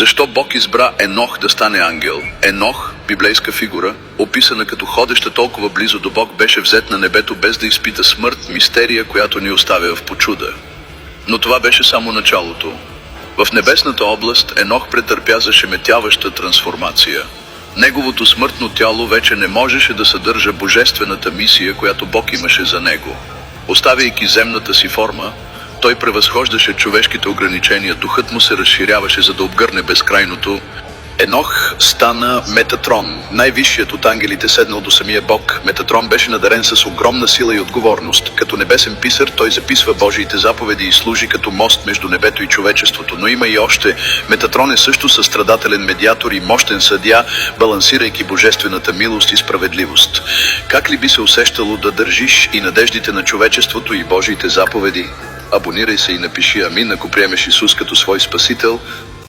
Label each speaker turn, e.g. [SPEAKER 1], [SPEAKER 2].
[SPEAKER 1] Защо Бог избра Енох да стане ангел? Енох, библейска фигура, описана като ходеща толкова близо до Бог, беше взет на небето без да изпита смърт, мистерия, която ни оставя в почуда. Но това беше само началото. В небесната област Енох претърпя зашеметяваща трансформация. Неговото смъртно тяло вече не можеше да съдържа божествената мисия, която Бог имаше за него. Оставяйки земната си форма, той превъзхождаше човешките ограничения, духът му се разширяваше, за да обгърне безкрайното. Енох стана Метатрон, най-висшият от ангелите, седнал до самия Бог. Метатрон беше надарен с огромна сила и отговорност. Като небесен писар той записва Божиите заповеди и служи като мост между небето и човечеството. Но има и още. Метатрон е също състрадателен медиатор и мощен съдия, балансирайки божествената милост и справедливост. Как ли би се усещало да държиш и надеждите на човечеството и Божиите заповеди? Абонирай се и напиши амин, ако приемеш Исус като свой спасител.